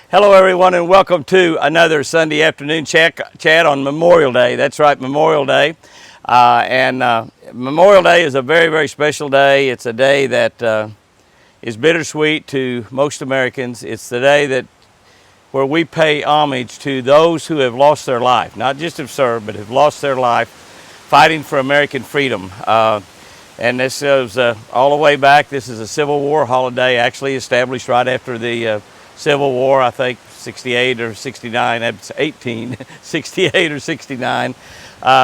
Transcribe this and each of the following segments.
Hello, everyone, and welcome to another Sunday afternoon chat on Memorial Day. That's right, Memorial Day. Memorial Day is a very, very special day. It's a day that is bittersweet to most Americans. It's the day where we pay homage to those who have lost their life, not just have served, but have lost their life fighting for American freedom. And this goes all the way back. This is a Civil War holiday, actually established right after the Civil War, I think 68 or 69, 1868 or 69.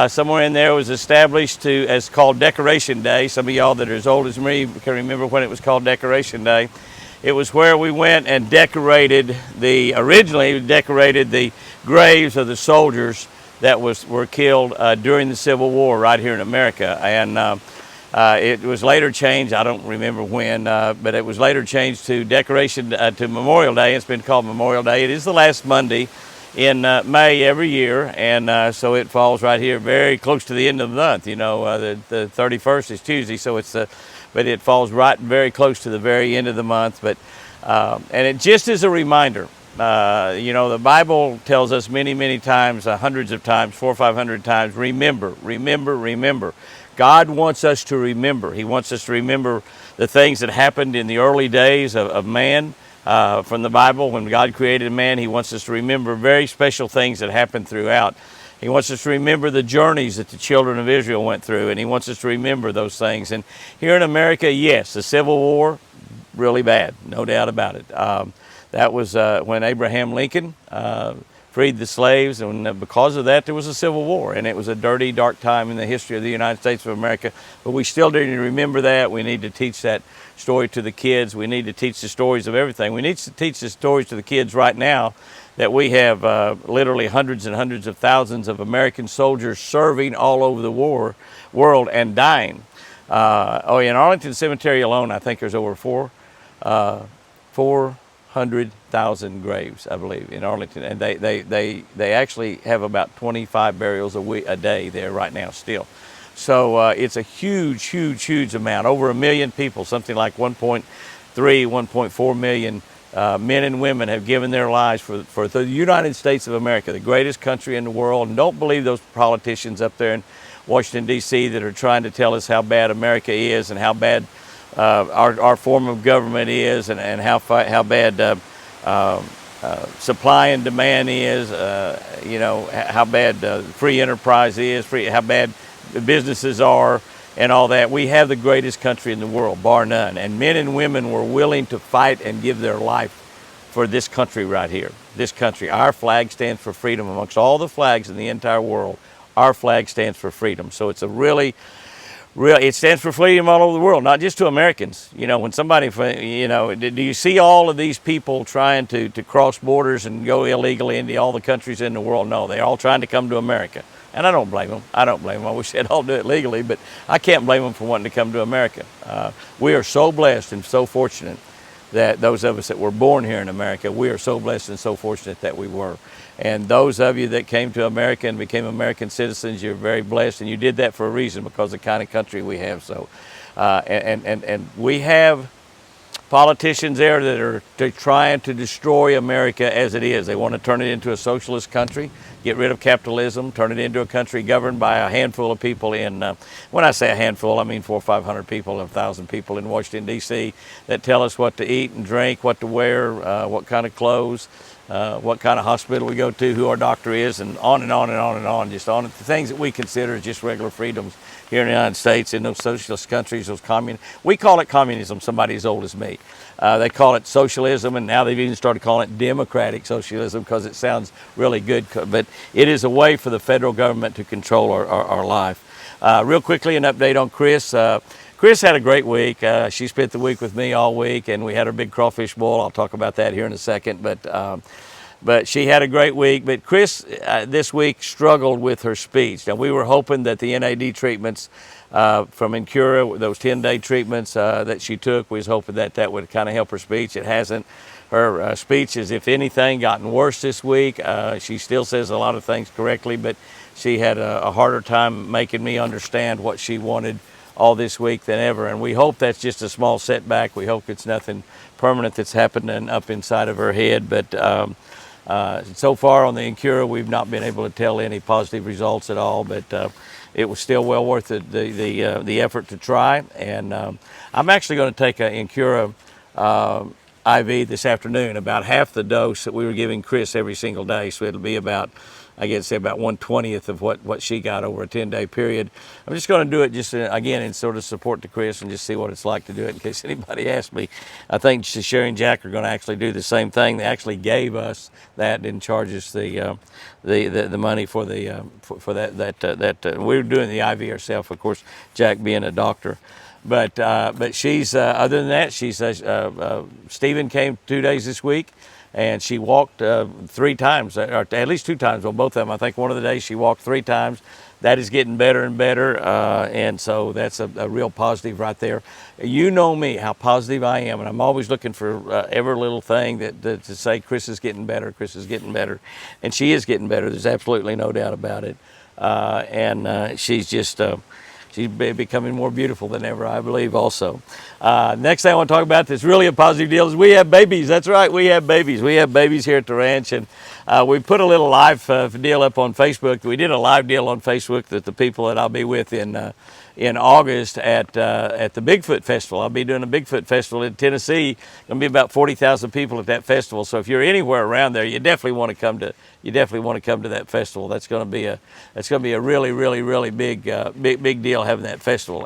Somewhere in there was established as called Decoration Day. Some of y'all that are as old as me can remember when it was called Decoration Day. It was where we went and originally decorated the graves of the soldiers that were killed during the Civil War right here in America. And it was later changed, I don't remember when, but it was later changed to to Memorial Day. It's been called Memorial Day. It is the last Monday in May every year, and so it falls right here very close to the end of the month. You know, the 31st is Tuesday, so but it falls right very close to the very end of the month. But and it just is a reminder. You know, the Bible tells us many, many times, hundreds of times, 400 or 500 times, remember, remember, remember. God wants us to remember. He wants us to remember the things that happened in the early days of man from the Bible. When God created man, He wants us to remember very special things that happened throughout. He wants us to remember the journeys that the children of Israel went through, and He wants us to remember those things. And here in America, yes, the Civil War, really bad, no doubt about it. That was when Abraham Lincoln freed the slaves, and because of that there was a Civil War, and it was a dirty, dark time in the history of the United States of America. But we still need to remember that. We need to teach that story to the kids. We need to teach the stories of everything. We need to teach the stories to the kids right now that we have literally hundreds and hundreds of thousands of American soldiers serving all over the world and dying. In Arlington Cemetery alone, I think there's over 400,000 graves, I believe, in Arlington, and they actually have about 25 burials a day there right now still. So it's a huge, huge, huge amount. Over 1 million people, something like 1.3, 1.4 million men and women have given their lives for the United States of America, the greatest country in the world. And don't believe those politicians up there in Washington, D.C. that are trying to tell us how bad America is and how bad our form of government is, and how bad supply and demand is, you know, how bad free enterprise is, how bad businesses are, and all that. We have the greatest country in the world, bar none. And men and women were willing to fight and give their life for this country right here. This country. Our flag stands for freedom. Amongst all the flags in the entire world, our flag stands for freedom. So it's a it stands for freedom all over the world, not just to Americans. You know, when somebody, you know, do you see all of these people trying to cross borders and go illegally into all the countries in the world? No, they're all trying to come to America. And I don't blame them. I don't blame them. I wish they'd all do it legally, but I can't blame them for wanting to come to America. We are so blessed and so fortunate that those of us that were born here in America, we are so blessed and so fortunate that we were. And those of you that came to America and became American citizens, you're very blessed, and you did that for a reason, because of the kind of country we have. So, and we have politicians there that are trying to destroy America as it is. They want to turn it into a socialist country, get rid of capitalism, turn it into a country governed by a handful of people when I say a handful, I mean 400 or 500 people, 1,000 people in Washington, D.C. that tell us what to eat and drink, what to wear, what kind of clothes, what kind of hospital we go to, who our doctor is, and on and on and on and on, just on the things that we consider just regular freedoms here in the United States, in those socialist countries, we call it communism, somebody as old as me. They call it socialism, and now they've even started calling it democratic socialism because it sounds really good, but it is a way for the federal government to control our life. Real quickly, an update on Chris. Chris had a great week. She spent the week with me all week, and we had our big Crawfish Boil. I'll talk about that here in a second, but she had a great week. But Chris this week struggled with her speech. Now, we were hoping that the NAD treatments from Incura, those 10-day treatments that she took, we was hoping that would kind of help her speech. It hasn't. Her speech has, if anything, gotten worse this week. She still says a lot of things correctly, but she had a harder time making me understand what she wanted all this week than ever. And we hope that's just a small setback. We hope it's nothing permanent that's happening up inside of her head. But so far on the Incura, we've not been able to tell any positive results at all. But it was still well worth the effort to try. And I'm actually going to take an Incura IV this afternoon, about half the dose that we were giving Chris every single day. So it'll be about, I guess, about 1/20th of what she got over a 10-day period. I'm just going to do it just again in sort of support to Chris and just see what it's like to do it in case anybody asks me. I think Sherry and Jack are going to actually do the same thing. They actually gave us that and charge us the money for that. We were doing the IV ourselves, of course, Jack being a doctor. But she's other than that, she's Stephen came 2 days this week, and she walked 3 times, or at least 2 times. Well, both of them. I think one of the days she walked 3 times. That is getting better and better, and so that's a real positive right there. You know me, how positive I am, and I'm always looking for every little thing that to say Chris is getting better, Chris is getting better, and she is getting better. There's absolutely no doubt about it, and she's just. She's becoming more beautiful than ever, I believe, also. Next thing I want to talk about that's really a positive deal is we have babies. That's right, we have babies. We have babies here at the ranch, and we put a little live deal up on Facebook. We did a live deal on Facebook that the people that I'll be with in August at the Bigfoot Festival. I'll be doing a Bigfoot Festival in Tennessee. Going to be about 40,000 people at that festival. So if you're anywhere around there, you definitely want to come to that festival. That's going to be a really big deal having that festival.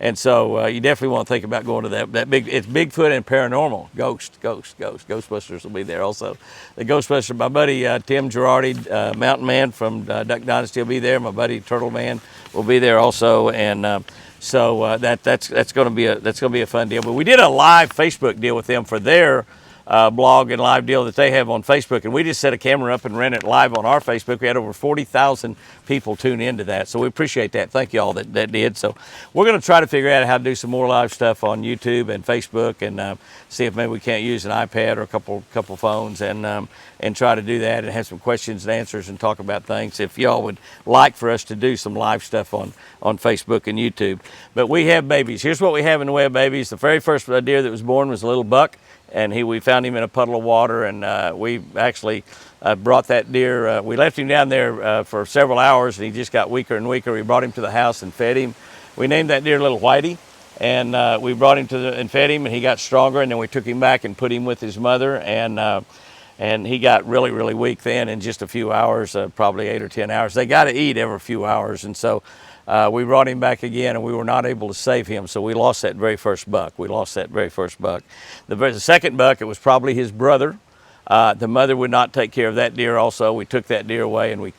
And so you definitely want to think about going to that big. It's Bigfoot and paranormal. Ghostbusters will be there also. The Ghostbusters, my buddy Tim Girardi, Mountain Man from Duck Dynasty will be there. My buddy Turtle Man will be there also, and so that's going to be a fun deal. But we did a live Facebook deal with them for their blog and live deal that they have on Facebook, and we just set a camera up and ran it live on our Facebook. We had over 40,000 people tune into that, so we appreciate that. Thank you all that did. So we're going to try to figure out how to do some more live stuff on YouTube and Facebook, and see if maybe we can't use an iPad or a couple phones, and try to do that and have some questions and answers and talk about things. If y'all would like for us to do some live stuff on Facebook and YouTube. But we have babies. Here's what we have in the way of babies. The very first deer that was born was a little buck, and we found him in a puddle of water, and we actually brought that deer. We left him down there for several hours, and he just got weaker and weaker. We brought him to the house and fed him. We named that deer Little Whitey, and we brought him and fed him, and he got stronger. And then we took him back and put him with his mother, and he got really weak then in just a few hours, probably 8 or 10 hours. They got to eat every few hours, and so we brought him back again, and we were not able to save him, so we lost that very first buck. The second buck, it was probably his brother. The mother would not take care of that deer also. We took that deer away, and we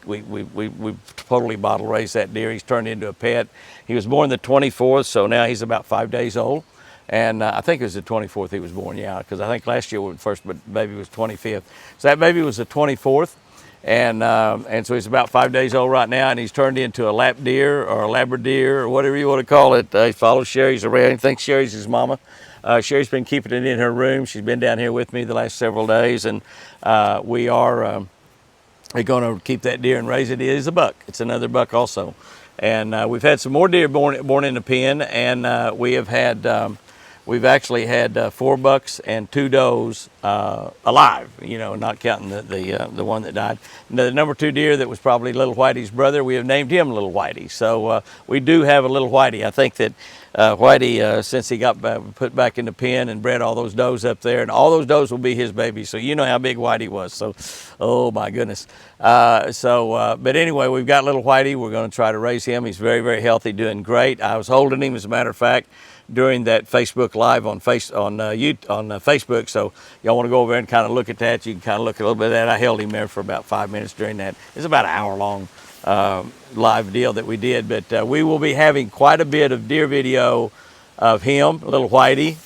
totally bottle raised that deer. He's turned into a pet. He was born the 24th, so now he's about 5 days old. And I think it was the 24th he was born, yeah, because I think last year when the first baby was 25th. So that baby was the 24th. And so he's about 5 days old right now, and he's turned into a lap deer or a labradeer or whatever you want to call it. He follows Sherry's around. He thinks Sherry's his mama. Sherry's been keeping it in her room. She's been down here with me the last several days, and we're going to keep that deer and raise it. It is a buck. It's another buck also. And we've had some more deer born in the pen, and we've actually had 4 bucks and 2 does alive, not counting the one that died. The number 2 deer that was probably Little Whitey's brother, we have named him Little Whitey. So we do have a Little Whitey. I think that Whitey, since he got put back in the pen and bred all those does up there, and all those does will be his babies. So you know how big Whitey was. So, oh my goodness. But anyway, we've got Little Whitey. We're going to try to raise him. He's very healthy, doing great. I was holding him, as a matter of fact, during that Facebook Live on Facebook. So y'all want to go over there and kind of look at that. You can kind of look at a little bit of that. I held him there for about 5 minutes during that. It's about an hour-long live deal that we did. But we will be having quite a bit of deer video of him, Little Whitey,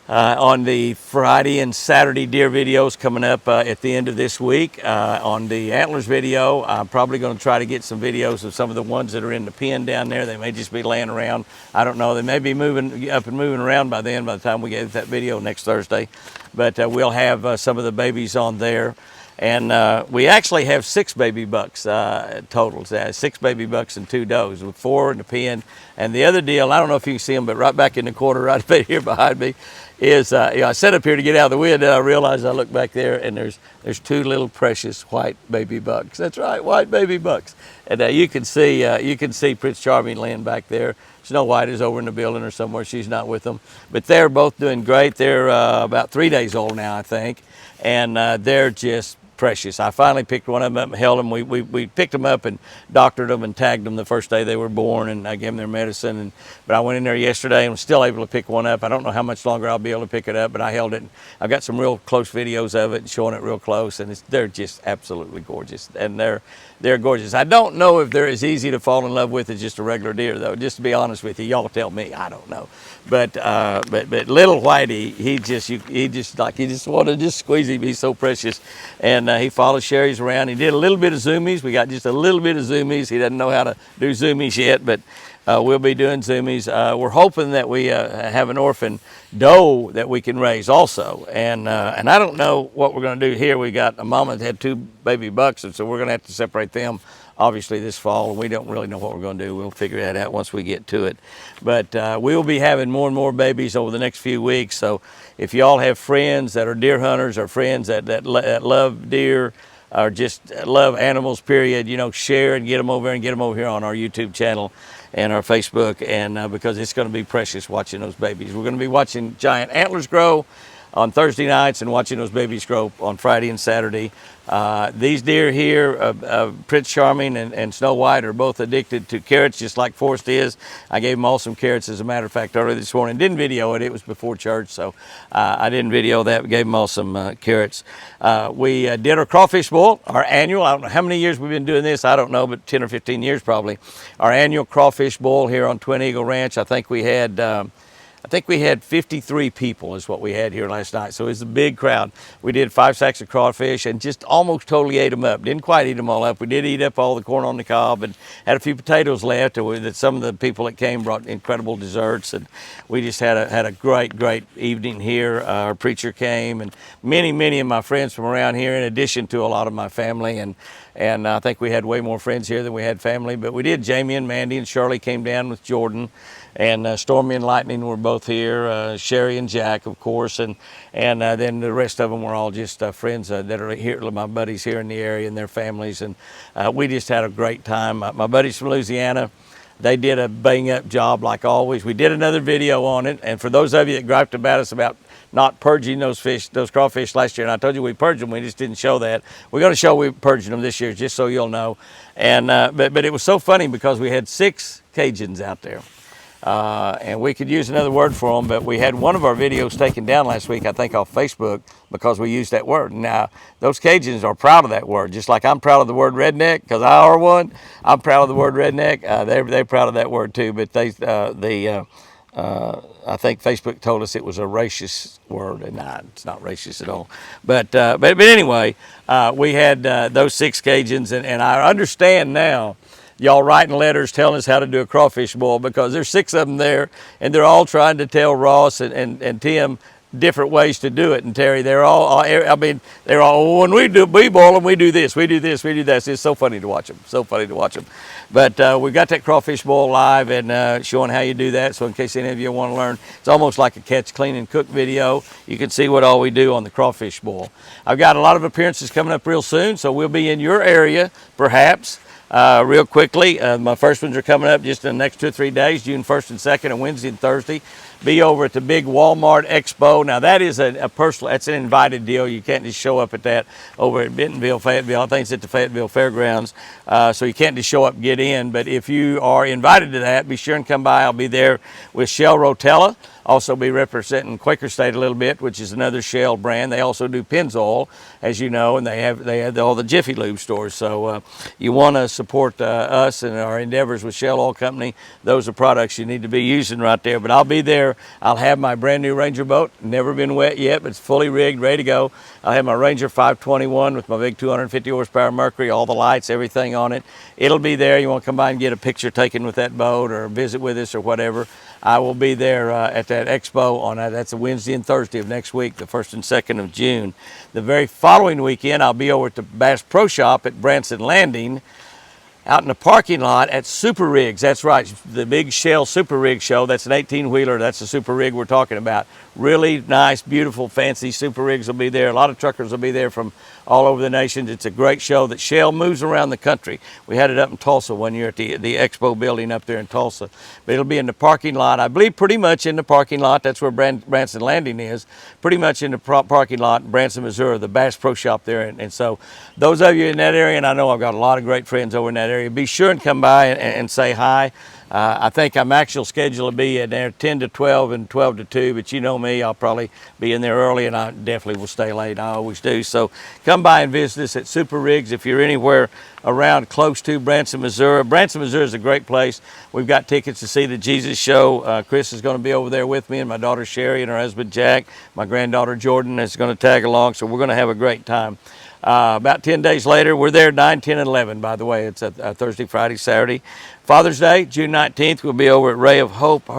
on the Friday and Saturday deer videos coming up at the end of this week. On the antlers video, I'm probably going to try to get some videos of some of the ones that are in the pen down there. They may just be laying around. I don't know. They may be moving up and moving around by the time we get that video next Thursday. But we'll have some of the babies on there. And we actually have 6 baby bucks total. 6 baby bucks and 2 does, with 4 in the pen. And the other deal, I don't know if you can see them, but right back in the corner, right here behind me, is I set up here to get out of the wind, and I realized I look back there, and there's 2 little precious white baby bucks. That's right, white baby bucks. And you can see Prince Charming laying back there. Snow White is over in the building or somewhere. She's not with them, but they're both doing great. They're about 3 days old now, I think, and they're just precious. I finally picked one of them up and held them. We picked them up and doctored them and tagged them the first day they were born, and I gave them their medicine. But I went in there yesterday and was still able to pick one up. I don't know how much longer I'll be able to pick it up, but I held it. I've got some real close videos of it and showing it real close, and they're just absolutely gorgeous. And they're gorgeous. I don't know if they're as easy to fall in love with as just a regular deer, though. Just to be honest with you, y'all tell me. I don't know, but little Whitey, he just want to just squeeze him. He's so precious, and he follows Sherry's around. He did a little bit of zoomies. We got just a little bit of zoomies. He doesn't know how to do zoomies yet, but we'll be doing zoomies. We're hoping that we have an orphan doe that we can raise also, and I don't know what we're going to do here. We got a mama that had 2 baby bucks, and so we're going to have to separate them obviously this fall, and we don't really know what we're going to do. We'll figure that out once we get to it. But we'll be having more and more babies over the next few weeks. So if y'all have friends that are deer hunters or friends that love deer or just love animals, period, share and get them over here on our YouTube channel and our Facebook, and because it's going to be precious watching those babies. We're going to be watching giant antlers grow on Thursday nights and watching those babies grow on Friday and Saturday. These deer here, Prince Charming and Snow White, are both addicted to carrots, just like Forrest is. I gave them all some carrots, as a matter of fact, earlier this morning. Didn't video it. It was before church, so I didn't video that. We gave them all some carrots. We did our Crawfish Boil, our annual. I don't know how many years we've been doing this. I don't know, but 10 or 15 years probably. Our annual Crawfish Boil here on Twin Eagle Ranch. I think we had 53 people is what we had here last night. So it was a big crowd. We did 5 sacks of crawfish and just almost totally ate them up. Didn't quite eat them all up. We did eat up all the corn on the cob and had a few potatoes left. That some of the people that came brought incredible desserts, and we just had a great evening here. Our preacher came, and many of my friends from around here, in addition to a lot of my family, and I think we had way more friends here than we had family. But we did. Jamie and Mandy and Shirley came down with Jordan, and Stormy and Lightning were both here. Sherry and Jack, of course, and then the rest of them were all just friends that are here, my buddies here in the area and their families, and we just had a great time. My buddies from Louisiana, they did a bang-up job like always. We did another video on it, and for those of you that griped about us about not purging those crawfish last year, and I told you we purged them, we just didn't show that. We're going to show we purged them this year, just so you'll know. And but it was so funny because we had 6 Cajuns out there. And we could use another word for them, but we had one of our videos taken down last week, I think off Facebook, because we used that word. Now, those Cajuns are proud of that word, just like I'm proud of the word redneck, because I are one. I'm proud of the word redneck. They're proud of that word too, but I think Facebook told us it was a racist word, and it's not racist at all. But anyway, we had those 6 Cajuns, and I understand now y'all writing letters telling us how to do a crawfish boil, because there's 6 of them there, and they're all trying to tell Ross and Tim different ways to do it. And Terry, they're all when we boil them, we do this, we do that. It's so funny to watch them, But we got that Crawfish Boil live and showing how you do that. So in case any of you want to learn, it's almost like a catch, clean, and cook video. You can see what all we do on the Crawfish Boil. I've got a lot of appearances coming up real soon, so we'll be in your area perhaps. Real quickly, my first ones are coming up just in the next 2 or 3 days, June 1st and 2nd, and Wednesday and Thursday. Be over at the big Walmart Expo. Now that is a personal, that's an invited deal. You can't just show up at that over at Bentonville, Fayetteville. I think it's at the Fayetteville Fairgrounds. So you can't just show up and get in. But if you are invited to that, be sure and come by. I'll be there with Shell Rotella. Also be representing Quaker State a little bit, which is another Shell brand. They also do Pennzoil, as you know, and they have all the Jiffy Lube stores. So you want to support us and our endeavors with Shell Oil Company. Those are products you need to be using right there. But I'll be there there. I'll have my brand new Ranger boat, never been wet yet, but it's fully rigged, ready to go. I'll have my Ranger 521 with my big 250 horsepower Mercury, all the lights, everything on it. It'll be there. You want to come by and get a picture taken with that boat or visit with us or whatever, I will be there at that expo on that's a Wednesday and Thursday of next week, the 1st and 2nd of June. The very following weekend, I'll be over at the Bass Pro Shop at Branson Landing, out in the parking lot at Super Rigs. That's right, the big Shell Super Rig show. That's an 18-wheeler. That's the Super Rig we're talking about. Really nice, beautiful, fancy Super Rigs will be there. A lot of truckers will be there from all over the nation. It's a great show that Shell moves around the country. We had it up in Tulsa one year at the Expo building up there in Tulsa. But it'll be in the parking lot. I believe pretty much in the parking lot. That's where Branson Landing is. Pretty much in the parking lot in Branson, Missouri, the Bass Pro Shop there. And so those of you in that area, and I know I've got a lot of great friends over in that area, be sure and come by and say hi. I think I'm actually scheduled to be in there 10 to 12 and 12 to 2, but you know me, I'll probably be in there early, and I definitely will stay late. I always do. So come by and visit us at Super Rigs if you're anywhere around close to Branson, Missouri. Branson, Missouri is a great place. We've got tickets to see the Jesus Show. Chris is going to be over there with me, and my daughter Sherry and her husband Jack. My granddaughter Jordan is going to tag along, so we're going to have a great time. About 10 days later, we're there 9, 10, and 11, by the way. It's a Thursday, Friday, Saturday. Father's Day, June 19th, we'll be over at Ray of Hope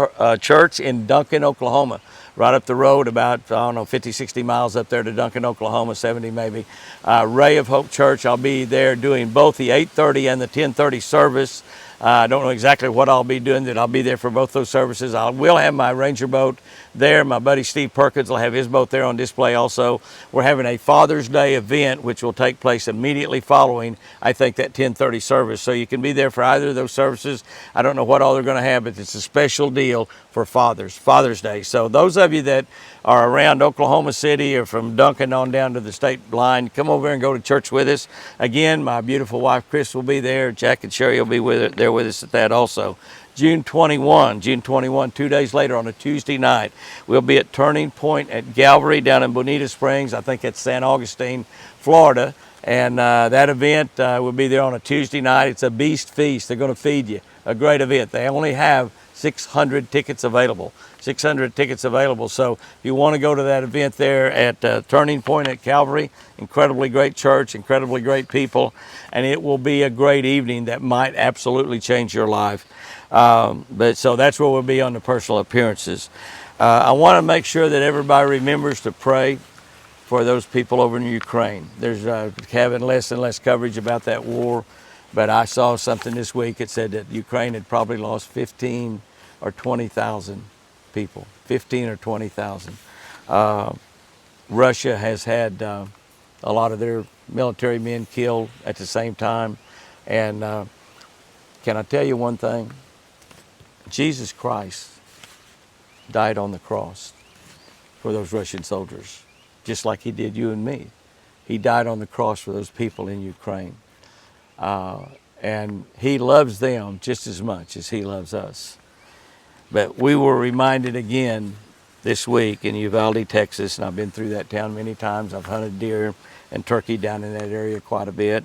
Church in Duncan, Oklahoma. Right up the road about, I don't know, 50, 60 miles up there to Duncan, Oklahoma, 70 maybe. Ray of Hope Church, I'll be there doing both the 8:30 and the 10:30 service. I don't know exactly what I'll be doing, that I'll be there for both those services. I will have my Ranger boat there. My buddy Steve Perkins will have his boat there on display also. We're having a Father's Day event, which will take place immediately following, I think, that 10:30 service. So you can be there for either of those services. I don't know what all they're going to have, but it's a special deal for Father's Day. So those of you that are around Oklahoma City or from Duncan on down to the state line, come over and go to church with us. Again, my beautiful wife Chris will be there. Jack and Sherry will be there with us at that also. June 21, 2 days later on a Tuesday night, we'll be at Turning Point at Gallery down in Bonita Springs. I think it's San Augustine, Florida. And that event will be there on a Tuesday night. It's a beast feast. They're going to feed you. A great event. They only have 600 tickets available. 600 tickets available. So if you want to go to that event there at Turning Point at Calvary, incredibly great church, incredibly great people, and it will be a great evening that might absolutely change your life. But so that's where we'll be on the personal appearances. I want to make sure that everybody remembers to pray for those people over in Ukraine. There's having less and less coverage about that war, but I saw something this week. It said that Ukraine had probably lost 15 or 20,000 people, 15 or 20,000. Russia has had a lot of their military men killed at the same time. And can I tell you one thing? Jesus Christ died on the cross for those Russian soldiers, just like he did you and me. He died on the cross for those people in Ukraine. And he loves them just as much as he loves us. But we were reminded again this week in Uvalde, Texas, and I've been through that town many times. I've hunted deer and turkey down in that area quite a bit.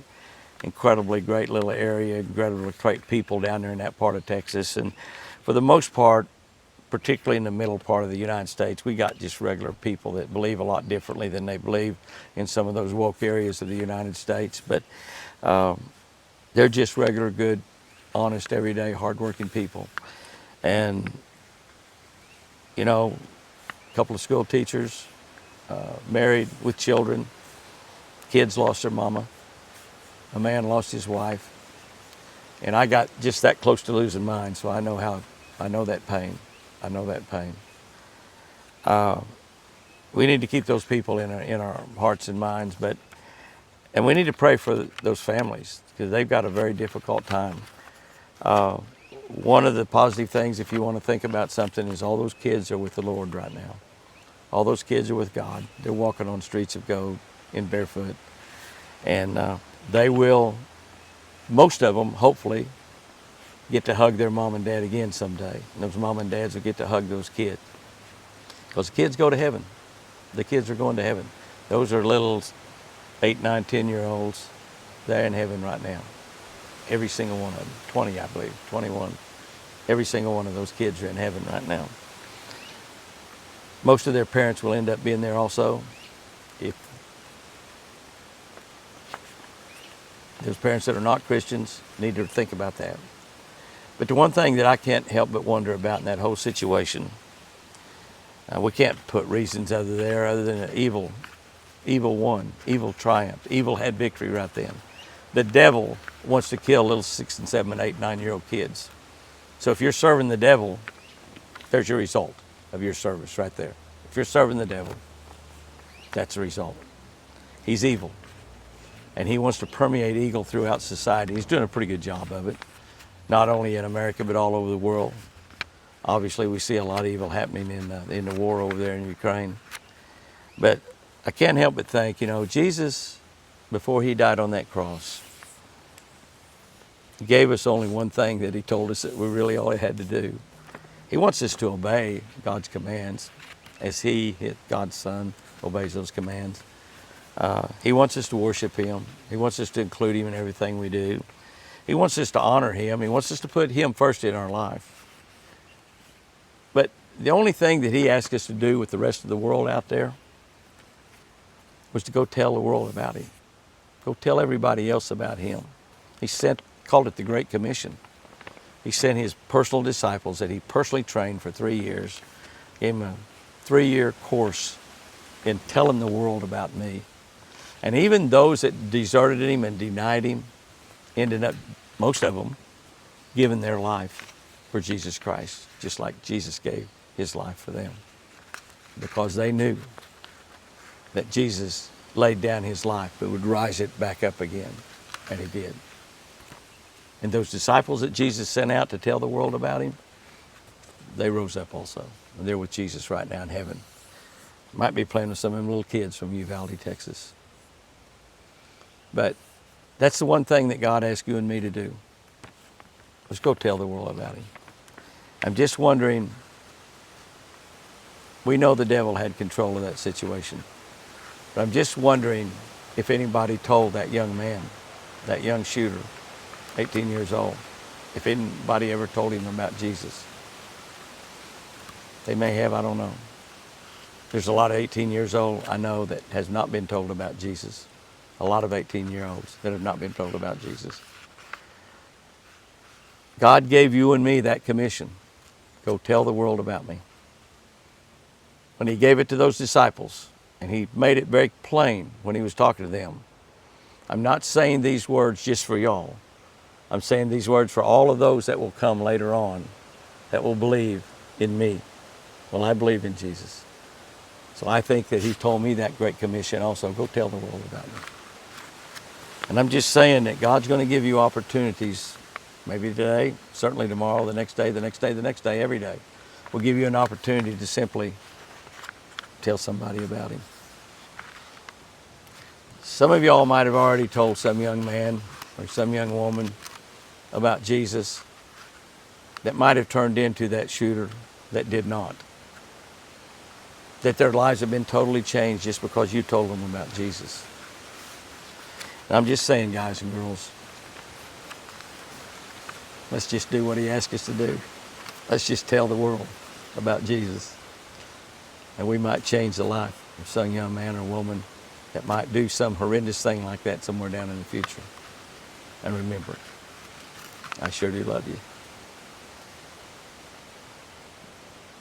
Incredibly great little area, incredibly great people down there in that part of Texas. And for the most part, particularly in the middle part of the United States, we got just regular people that believe a lot differently than they believe in some of those woke areas of the United States. But they're just regular, good, honest, everyday, hardworking people. And, you know, a couple of school teachers, married with children, kids lost their mama, a man lost his wife, and I got just that close to losing mine, so I know that pain. I know that pain. We need to keep those people in our hearts and minds, and we need to pray for those families because they've got a very difficult time. One of the positive things, if you want to think about something, is all those kids are with the Lord right now. All those kids are with God. They're walking on streets of gold in barefoot. And they will, most of them, hopefully, get to hug their mom and dad again someday. And those mom and dads will get to hug those kids. Because the kids go to heaven. The kids are going to heaven. Those are little 8, 9, 10-year-olds. They're in heaven right now. Every single one of them. 20, I believe. 21. Every single one of those kids are in heaven right now. most of their parents will end up being there also. If those parents that are not Christians need to think about that. But the one thing that I can't help but wonder about in that whole situation, we can't put reasons other than evil won, evil triumphed, evil had victory right then. The devil wants to kill little 6 and 7 and 8, 9-year-old kids. So if you're serving the devil, there's your result of your service right there. If you're serving the devil, that's the result. He's evil. And he wants to permeate evil throughout society. He's doing a pretty good job of it, not only in America, but all over the world. Obviously, we see a lot of evil happening in the war over there in Ukraine. But I can't help but think, Jesus, before he died on that cross, he gave us only one thing that he told us that we really all had to do. He wants us to obey God's commands as he, God's Son, obeys those commands. He wants us to worship him. He wants us to include him in everything we do. He wants us to honor him. He wants us to put him first in our life. But the only thing that he asked us to do with the rest of the world out there was to go tell the world about him. Go tell everybody else about him. He called it the Great Commission. He sent his personal disciples that he personally trained for 3 years, gave them a 3-year course in telling the world about me. And even those that deserted him and denied him ended up, most of them, giving their life for Jesus Christ, just like Jesus gave his life for them. Because they knew that Jesus laid down his life but would rise it back up again. And he did. And those disciples that Jesus sent out to tell the world about him, they rose up also. And they're with Jesus right now in heaven. Might be playing with some of them little kids from Uvalde, Texas. But that's the one thing that God asked you and me to do. Let's go tell the world about him. I'm just wondering, we know the devil had control of that situation. But I'm just wondering if anybody told that young man, that young shooter, 18 years old, if anybody ever told him about Jesus. They may have, I don't know. There's a lot of 18 years old I know that has not been told about Jesus. A lot of 18-year-olds that have not been told about Jesus. God gave you and me that commission. Go tell the world about me. When he gave it to those disciples, and he made it very plain when he was talking to them, I'm not saying these words just for y'all. I'm saying these words for all of those that will come later on, that will believe in me. Well, I believe in Jesus. So I think that he told me that great commission also. Go tell the world about me. And I'm just saying that God's going to give you opportunities, maybe today, certainly tomorrow, the next day, the next day, the next day, every day. We'll give you an opportunity to simply tell somebody about him. Some of y'all might have already told some young man or some young woman about Jesus that might have turned into that shooter that did not. That their lives have been totally changed just because you told them about Jesus. And I'm just saying, guys and girls, let's just do what he asked us to do. Let's just tell the world about Jesus. And we might change the life of some young man or woman that might do some horrendous thing like that somewhere down in the future. And remember, I sure do love you.